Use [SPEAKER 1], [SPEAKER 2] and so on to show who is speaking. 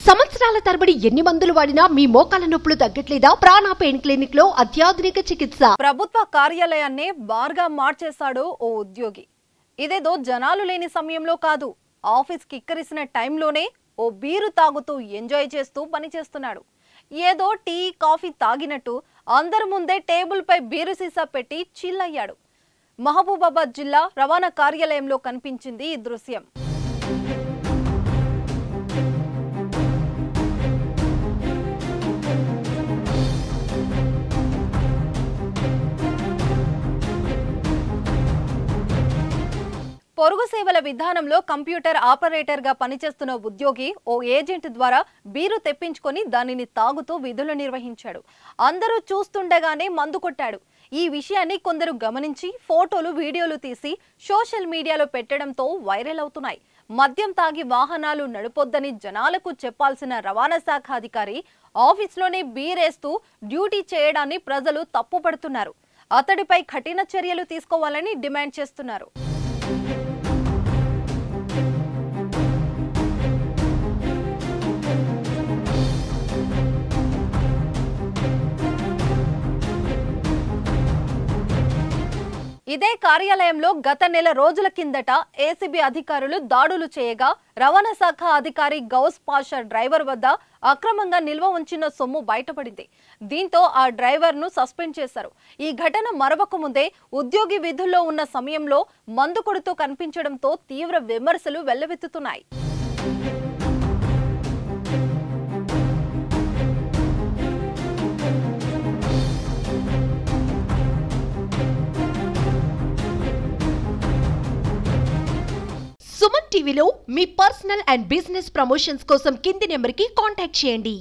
[SPEAKER 1] సంవత్సరాల తరబడి ఎన్ని మందులు వాడినా మీ మోకాల నొప్పులు తగ్గట్లేదా? ప్రాణ పెయిన్ క్లినిక్ లో అత్యాధునిక చికిత్స.
[SPEAKER 2] ప్రభుత్వ కార్యాలయాన్ని బార్గా మార్చేశాడు ఓ ఉద్యోగి. ఇదేదో జనాలు లేని సమయంలో కాదు, ఆఫీస్ కిక్కరిసిన టైంలోనే ఓ బీరు తాగుతూ ఎంజాయ్ చేస్తూ పనిచేస్తున్నాడు. ఏదో టీ కాఫీ తాగినట్టు అందరి ముందే టేబుల్ పై బీరు సీసా పెట్టి చిల్ అయ్యాడు. మహబూబాబాద్ జిల్లా రవాణా కార్యాలయంలో కనిపించింది ఈ దృశ్యం. పొరుగు సేవల విధానంలో కంప్యూటర్ ఆపరేటర్ గా పనిచేస్తున్న ఉద్యోగి ఓ ఏజెంట్ ద్వారా బీరు తెప్పించుకొని దానిని తాగుతూ విధులు నిర్వహించాడు. అందరూ చూస్తుండగానే మందు కొట్టాడు. ఈ విషయాన్ని కొందరు గమనించి ఫోటోలు వీడియోలు తీసి సోషల్ మీడియాలో పెట్టడంతో వైరల్ అవుతున్నాయి. మద్యం తాగి వాహనాలు నడపొద్దని జనాలకు చెప్పాల్సిన రవాణా శాఖ అధికారి ఆఫీస్లోనే బీరేస్తూ డ్యూటీ చేయడాన్ని ప్రజలు తప్పుపడుతున్నారు. అతడిపై కఠిన చర్యలు తీసుకోవాలని డిమాండ్ చేస్తున్నారు. ఇదే కార్యాలయంలో గత నెల రోజుల కిందట ఏసీబీ అధికారులు దాడులు చేయగా రవాణా శాఖ అధికారి గౌస్ పాషా డ్రైవర్ వద్ద అక్రమంగా నిల్వ ఉంచిన సొమ్ము బయటపడింది. దీంతో ఆ డ్రైవర్ ను సస్పెండ్ చేశారు. ఈ ఘటన మరవక ముందే ఉద్యోగి విధుల్లో ఉన్న సమయంలో మందు కొడుతూ కనిపించడంతో తీవ్ర విమర్శలు వెల్లువెత్తుతున్నాయి.
[SPEAKER 1] సుమన్ టీవీలో మీ పర్సనల్ అండ్ బిజినెస్ ప్రమోషన్స్ కోసం కింది నెంబర్కి కాంటాక్ట్ చేయండి.